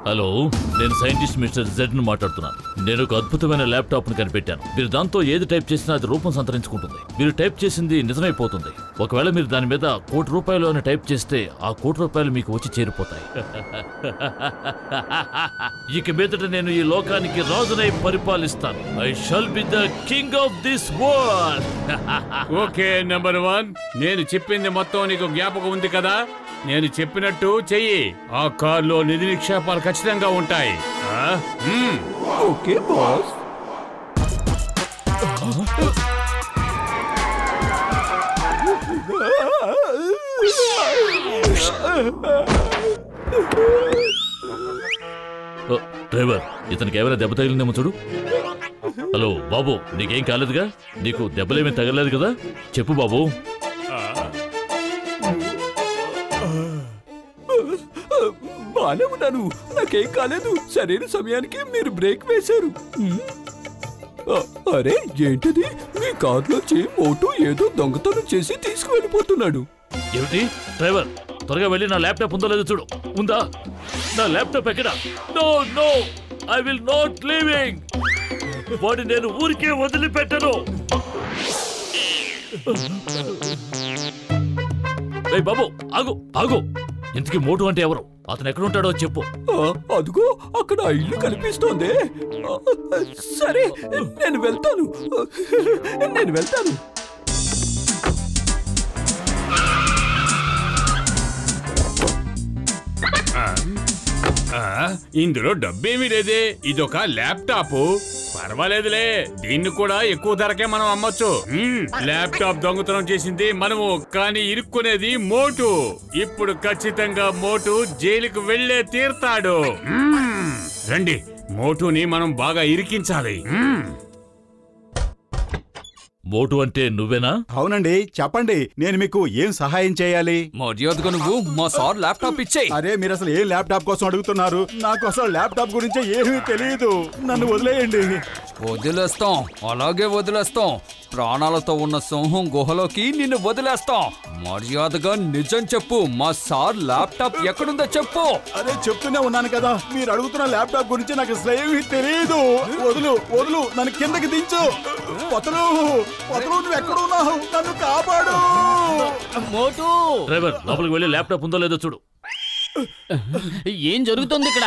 Hello, నేను scientist mister Z ను మాట్లాడుతున్నాను. నేను ఒక అద్భుతమైన ల్యాప్టాప్ ను కనిపెట్టాను. మీరు దాంతో ఏది టైప్ చేసినా అది రూపం సంతరించుకుంటుంది. మీరు టైప్ చేసింది నిజమైపోతుంది. ఒకవేళ మీరు దాని మీద ₹1,00,00,000 అని టైప్ చేస్తే ఆ ₹1,00,00,000 మీకు వచ్చి చేరిపోతాయి. ఇక మీదట నేను ఈ లోకానికి రాజునై పరిపాలిస్తాను. I shall be the king of this world. Okay number 1, నేను చెప్పింది మొత్తం నీకు జ్ఞాపకం ఉంది కదా? నేను చెప్పినట్టు చెయ్యి. ఆ కార్లో నిధి నిక్షేపాలు ఖచ్చితంగా ఉంటాయి. Okay boss. డ్రైవర్, ఇతనికి ఏమైనా దెబ్బ తగిలిందేమో చూడు. హలో బాబు, నీకేం కాలేదుగా? నీకు దెబ్బలేమీ తగలేదు కదా? చెప్పు బాబు. బానే ఉన్నాను, నాకేం కాలేదు. సరైన సమయానికి మీరు బ్రేక్ వేశారు. అరే ఏంటిది? మీ కార్లోంచి మోటు ఏదో దొంగతనం చేసి తీసుకువెళ్ళిపోతున్నాడు. ఏమిటి? డ్రైవర్, త్వరగా వెళ్ళి నా ల్యాప్టాప్ ఉందో లేదో చూడు. ఉందా? నా ల్యాప్టాప్ ఎక్కడ? No no, I will not leaving. వాడిని నేను ఊరికే వదిలిపెట్టను. బాబు ఆగు ఆగు. ఇంతకీ మోటు అంటే ఎవరు? అతను ఎక్కడుంటాడో చెప్పు. అదిగో అక్కడ ఇల్లు కనిపిస్తోంది. సరే నేను వెళ్తాను. ఇందులో డబ్బేమీ లేదే. ఇదొక ల్యాప్టాప్. పర్వాలేదులే, దీన్ని కూడా ఎక్కువ ధరకే మనం అమ్మొచ్చు. ల్యాప్టాప్ దొంగతనం చేసింది మనము, కానీ ఇరుక్కునేది మోటు. ఇప్పుడు ఖచ్చితంగా మోటు జైలుకు వెళ్లే తీర్తాడు. రండి, మోటుని మనం బాగా ఇరికించాలి. మోటు అంటే నువ్వేనా? అవునండి, చెప్పండి, నేను మీకు ఏం సహాయం చేయాలి? మర్యాదగా నువ్వు మా సార్ ల్యాప్టాప్ ఇచ్చేయ్. అరే మీరు అసలు ఏం ల్యాప్టాప్ కోసం అడుగుతున్నారు? నాకు అసలు ల్యాప్టాప్ గురించి ఏమీ తెలియదు. నన్ను వదిలేయండి. వదిలేస్తాం, అలాగే వదిలేస్తాం. ప్రాణాలతో ఉన్న సింహం గుహలోకి నిన్ను వదిలేస్తాం. మర్యాదగా నిజం చెప్పు, మా సార్ ల్యాప్టాప్ ఎక్కడుందో చెప్పు. అరే చెప్తూనే ఉన్నాను కదా, మీరు అడుగుతున్న ల్యాప్టాప్ గురించి నాకు అసలు ఏమీ తెలియదు. వదులు వదులు, నన్ను కిందకి దించు. పొతలు పొతలు, నువ్వు ఎక్కడున్నావు? నన్ను కాపాడు. మోటు, డ్రైవర్ లోపలికి వెళ్ళి ల్యాప్టాప్ ఉందో లేదో చూడు. ఏం జరుగుతుంది ఇక్కడ?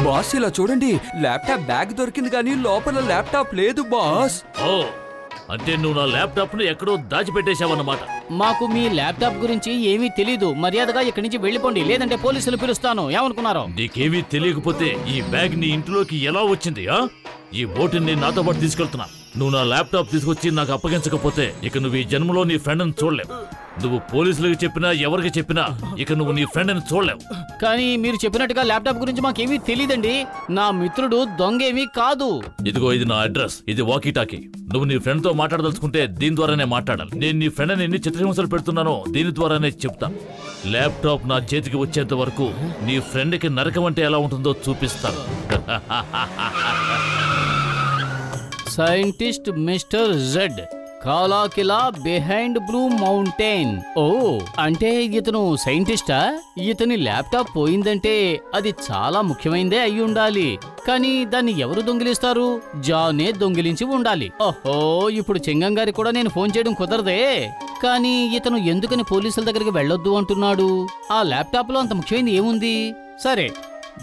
బాస్ ఇలా చూడండి, ల్యాప్టాప్ బ్యాగ్ దొరికింది కానీ లోపల ల్యాప్టాప్ లేదు బాస్. ఓ, అంటే నువ్వు నా ల్యాప్టాప్ ను ఎక్కడో దాచిపెట్టేశావన్నమాట. మాకు మీ ల్యాప్టాప్ గురించి ఏమీ తెలీదు. మర్యాదగా ఇక్కడి నుంచి వెళ్ళిపోండి, లేదంటే పోలీసులు పిలుస్తాను. ఏమనుకున్నారో? నీకేమీ తెలియకపోతే ఈ బ్యాగ్ నీ ఇంట్లోకి ఎలా వచ్చింది? ఈ బోటుని నాతో పాటు తీసుకెళ్తున్నా. నువ్వు నా ల్యాప్టాప్ తీసుకొచ్చి నాకు అప్పగించకపోతే ఇక నువ్వు ఈ జన్మలో నీ ఫ్రెండ్ని చూడలేవు. నువ్వు పోలీసులకు చెప్పినా ఎవరికి చెప్పినా ఇక నువ్వు నీ ఫ్రెండ్ని చూడలేవు. కానీ మీరు చెప్పినట్టుగా ల్యాప్టాప్ గురించి మాకేమీ తెలియదండి. నా మిత్రుడు దొంగేమీ కాదు. ఇదిగో ఇది నా అడ్రస్, ఇది వాకీ టాకీ. నువ్వు నీ ఫ్రెండ్ తో మాట్లాడదలుచుకుంటే దీని ద్వారానే మాట్లాడాలి. నేను నీ ఫ్రెండ్ ఎన్ని చిత్రహింసలు పెడుతున్నానో దీని ద్వారానే చెప్తాను. ల్యాప్టాప్ నా చేతికి వచ్చేంత వరకు నీ ఫ్రెండ్కి నరకం అంటే ఎలా ఉంటుందో చూపిస్తాను. సైంటిస్ట్ మిస్టర్ జెడ్, కాలాకిలా బిహైండ్ బ్లూ మౌంటైన్. ఓ, అంటే ఇతను సైంటిస్టా? ఇతని ల్యాప్టాప్ పోయిందంటే అది చాలా ముఖ్యమైనదే అయి ఉండాలి. కానీ దాన్ని ఎవరు దొంగిలిస్తారు? జానే దొంగిలించి ఉండాలి. ఓహో, ఇప్పుడు చెంగం గారికి కూడా నేను ఫోన్ చేయడం కుదరదే. కానీ ఇతను ఎందుకని పోలీసుల దగ్గరికి వెళ్ళొద్దు అంటున్నాడు? ఆ ల్యాప్టాప్ లో అంత ముఖ్యమైనది ఏముంది? సరే,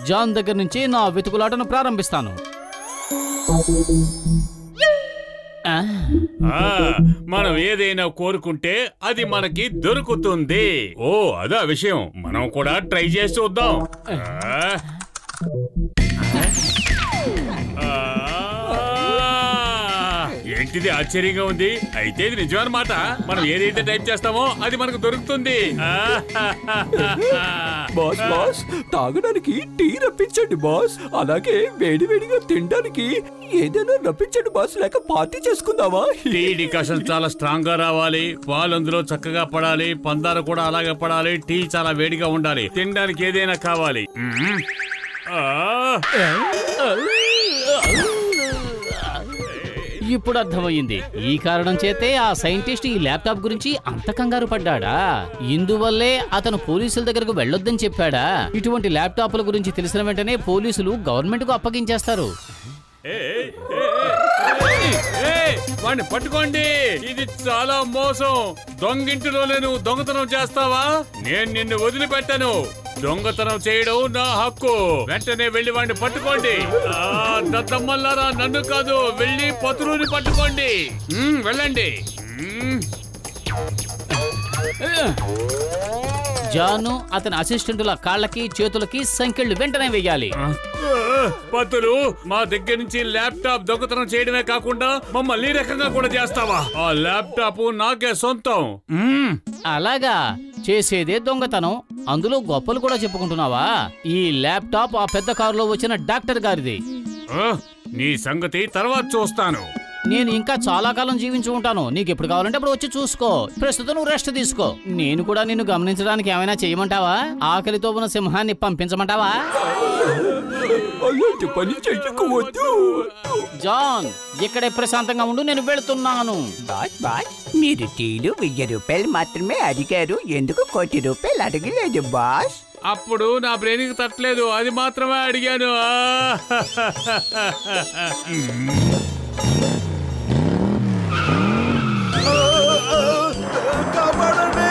జాన్ దగ్గర నుంచి నా వెతుకులాటను ప్రారంభిస్తాను. మనం ఏదైనా కోరుకుంటే అది మనకి దొరుకుతుంది. ఓ అదా విషయం, మనం కూడా ట్రై చేసి చూద్దాం. ఏంటిది ఆశ్చర్యంగా ఉంది. అయితే ఇది నిజమన్నమాట. మనం ఏదైతే టైప్ చేస్తామో అది మనకు దొరుకుతుంది. బాస్ బాస్, తాగడానికి టీ రప్పించండి బాస్. అలాగే వేడి వేడిగా తినడానికి ఏదైనా రప్పించండి బాస్, లేక పార్టీ చేసుకుందామా? టీ డికాషన్ చాలా స్ట్రాంగ్ గా రావాలి, పాలు అందులో చక్కగా పడాలి, పందారు కూడా అలాగే పడాలి, టీ చాలా వేడిగా ఉండాలి, తినడానికి ఏదైనా కావాలి. ఇప్పుడు అర్థమయ్యింది. ఈ కారణం చేతే ఆ సైంటిస్ట్ ఈ ల్యాప్టాప్ గురించి అంత కంగారు పడ్డాడా? ఇందువల్లే అతను పోలీసుల దగ్గరకు వెళ్ళొద్దని చెప్పాడా? ఇటువంటి ల్యాప్టాప్ల గురించి తెలిసిన వెంటనే పోలీసులు గవర్నమెంట్ కు అప్పగించేస్తారు. వాడిని పట్టుకోండి. ఇది చాలా మోసం. దొంగింటిలో నేను దొంగతనం చేస్తావా? నేను నిన్ను వదిలిపెట్టను. దొంగతనం చేయడం నా హక్కు. వెంటనే వెళ్ళి వాడిని పట్టుకోండి. దద్దమ్మల్లారా, నన్ను కాదు, వెళ్ళి పతులుని పట్టుకోండి. వెళ్ళండి. జాను అతని అసిస్టెంటుల కాళ్ళకి చేతులకి సంకెళ్ళు వెంటనే వెయ్యాలి. పతులు, మా దగ్గర నుంచి ల్యాప్టాప్ దొంగతనం చేయడమే కాకుండా మమ్మల్ని ఈ రకంగా కూడా చేస్తావా? ఆ ల్యాప్టాప్ నాకే సొంతం. అలాగా, చేసేదే దొంగతనం, అందులో గొప్పలు కూడా చెప్పుకుంటున్నావా? ఈ ల్యాప్టాప్ ఆ పెద్ద కారులో వచ్చిన డాక్టర్ గారిది. నీ సంగతి తర్వాత చూస్తాను. నేను ఇంకా చాలా కాలం జీవించి ఉంటాను. నీకు ఎప్పుడు కావాలంటే అప్పుడు వచ్చి చూసుకో. ప్రస్తుతం నువ్వు రెస్ట్ తీసుకో. నేను కూడా నిన్ను గమనించడానికి ఏమైనా చేయమంటావా? ఆకలితో ఉన్న సింహాన్ని పంపించమంటావా? పని చెయ్యకూడదు. జాన్, ఇక్కడే ప్రశాంతంగా ఉండు, నేను వెళుతున్నాను. బాస్, మీరు టీలు 1000 రూపాయలు మాత్రమే అడిగారు, ఎందుకు 1 కోటి రూపాయలు అడగలేదు బాస్? అప్పుడు నా బ్రెయిన్కి తట్టలేదు, అది మాత్రమే అడిగాను. కాపాడండి.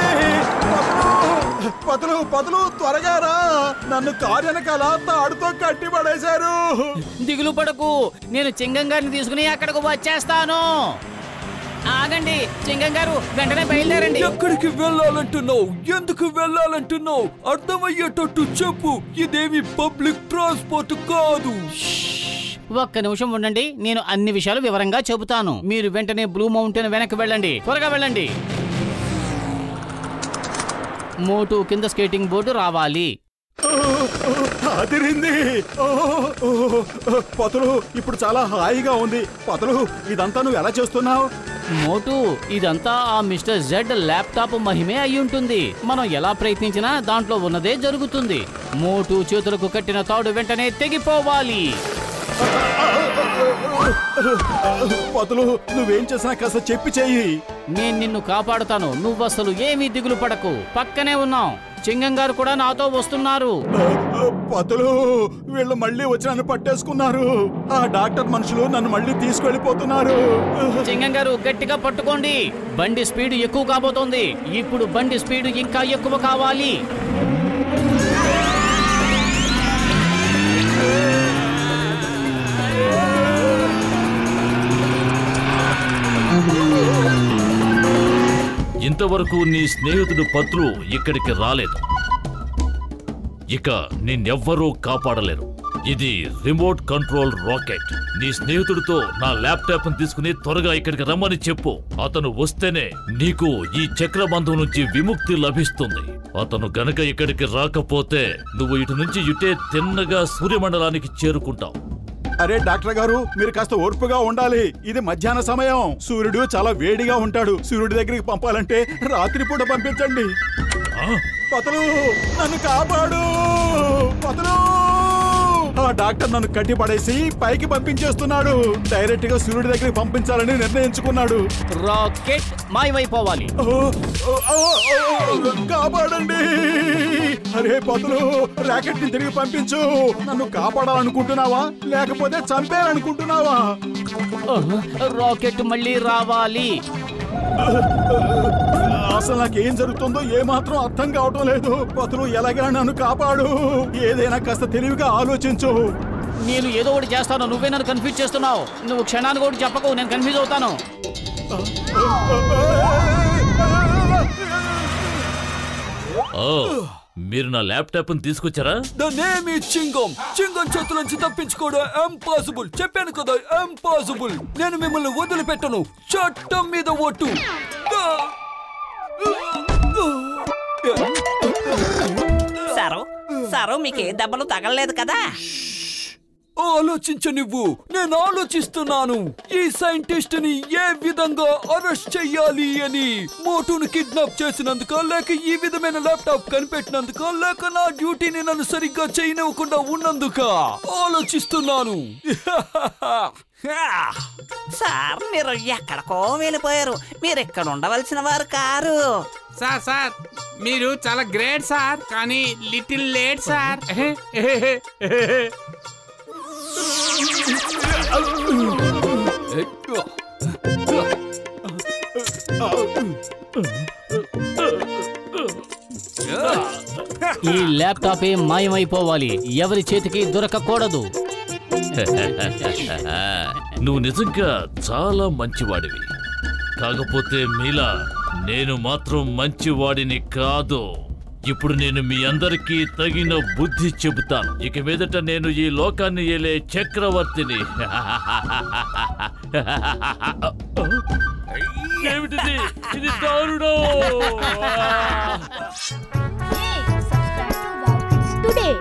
పతులు పతులు త్వరగా రా. నన్ను కారు వెనకాల తాడుతో కట్టి పడేశారు. దిగులు పడకు, నేను చింగం గారిని తీసుకుని అక్కడికి వచ్చేస్తాను. ఆగండి చింగం గారు, వెంటనే బయలుదేరండి. ఎక్కడికి వెళ్ళాలంటున్నావు? ఎందుకు వెళ్ళాలంటున్నావు? అర్థమయ్యేటట్టు చెప్పు. ఇదేమి పబ్లిక్ ట్రాన్స్పోర్ట్ కాదు. ఒక్క నిమిషం ఉండండి, నేను అన్ని విషయాలు వివరంగా చెబుతాను. మీరు వెంటనే బ్లూ మౌంటైన్ వెనక్కి వెళ్ళండి, త్వరగా వెళ్ళండి. మోటు కింద స్కేటింగ్ బోర్డు రావాలి. అదిరింది. పతులు, ఇప్పుడు చాలా హాయిగా ఉంది. పతులు, ఇదంతా నువ్వు ఎలా చేస్తున్నావు? మోటు, ఇదంతా ఆ మిస్టర్ జెడ్ ల్యాప్టాప్ మహిమే అయి ఉంటుంది. మనం ఎలా ప్రయత్నించినా దాంట్లో ఉన్నదే జరుగుతుంది. మోటు చేతులకు కట్టిన తాడు వెంటనే తెగిపోవాలి. పతులు, నువ్వేం చేసినా కాస్త చెప్పి చెయ్యి. నేను నిన్ను కాపాడుతాను, నువ్వు అసలు ఏమీ దిగులు పడకు. పక్కనే ఉన్నాం. చింగం గారు కూడా నాతో వస్తున్నారు. పతులు, వీళ్ళు మళ్ళీ వచ్చి నన్ను పట్టేసుకున్నారు. ఆ డాక్టర్ మనుషులు నన్ను మళ్ళీ తీసుకెళ్లిపోతున్నారు. చింగం గారు, గట్టిగా పట్టుకోండి. బండి స్పీడ్ ఎక్కువ కాబోతోంది. ఇప్పుడు బండి స్పీడ్ ఇంకా ఎక్కువ కావాలి. ఇంతవరకు నీ స్నేహితుడు పత్రు ఇక్కడికి రాలేదు. ఇక నిన్నెవ్వరూ కాపాడలేరు. ఇది రిమోట్ కంట్రోల్ రాకెట్. నీ స్నేహితుడితో నా ల్యాప్టాప్ తీసుకుని త్వరగా ఇక్కడికి రమ్మని చెప్పు. అతను వస్తేనే నీకు ఈ చక్రబంధం నుంచి విముక్తి లభిస్తుంది. అతను గనక ఇక్కడికి రాకపోతే నువ్వు ఇటు నుంచి ఇటే తిన్నగా సూర్యమండలానికి చేరుకుంటావు. అరే డాక్టర్ గారు, మీరు కాస్త ఓర్పుగా ఉండాలి. ఇది మధ్యాహ్న సమయం, సూర్యుడు చాలా వేడిగా ఉంటాడు. సూర్యుడి దగ్గరికి పంపాలంటే రాత్రిపూట పంపించండి. పతులు, నన్ను కాపాడు. పతులు, ఆ డాక్టర్ నన్ను కట్టి పడేసి పైకి పంపించేస్తున్నాడు. డైరెక్ట్ గా సూర్యుడి దగ్గరికి పంపించాలని నిర్ణయించుకున్నాడు. రాకెట్ మాయమైపోవాలి. కాపాడండి. అరే పతులు, రాకెట్ ని తిరిగి పంపించు. నన్ను కాపాడాలనుకుంటున్నావా లేకపోతే చంపేయాలనుకుంటున్నావా? రాకెట్ మళ్ళీ రావాలి. అసలు నాకేం జరుగుతుందో ఏమాత్రం అర్థం కావటం లేదు. పతులు, ఎలాగైనా నన్ను కాపాడు. ఏదైనా కాస్త తెలివిగా ఆలోచించు. నేను ఏదో ఒకటి చేస్తాను, నువ్వే నన్ను కన్ఫ్యూజ్ చేస్తున్నావు. నువ్వు క్షణానికి ఒకటి చెప్పకు, నేను కన్ఫ్యూజ్ అవుతాను. మీరు నా ల్యాప్టాప్ తీసుకొచ్చారా? దాన్నేమి చింగం చేతుల నుంచి తప్పించుకోవడం ఇంపాసిబుల్. చెప్పాను కదా, ఇంపాసిబుల్. నేను మిమ్మల్ని వదిలిపెట్టను. చట్టం మీద ఒట్టు. సరో మీకే దెబ్బలు తగలలేదు కదా? ఆలోచించనివ్వు, నేను ఆలోచిస్తున్నాను. ఈ సైంటిస్ట్ ని ఏ విధంగా అరెస్ట్ చెయ్యాలి అని. మోటును కిడ్నాప్ చేసినందుక, లేక ఈ విధమైన ల్యాప్టాప్ కనిపెట్టినందుక, లేక నా డ్యూటీని నన్ను సరిగ్గా చేయనివ్వకుండా ఉన్నందుక ఆలోచిస్తున్నాను. సార్ మీరు ఎక్కడికో వెళ్ళిపోయారు. మీరు ఇక్కడ ఉండవలసిన వారు కారు. సార్ మీరు చాలా గ్రేట్ సార్, కానీ లిటిల్ లేట్ సార్. ఈ ల్యాప్టాప్ మాయమైపోవాలి, ఎవరి చేతికి దొరకకూడదు. నువ్వు నిజంగా చాలా మంచివాడివి. కాకపోతే మీలా నేను మాత్రం మంచివాడిని కాదు. ఇప్పుడు నేను మీ అందరికీ తగిన బుద్ధి చెబుతాను. ఇక మీదట నేను ఈ లోకాన్ని ఏలే చక్రవర్తిని. ఏమిటిది? ఇది దారుణం. Hey, subscribe to Wow Kids today.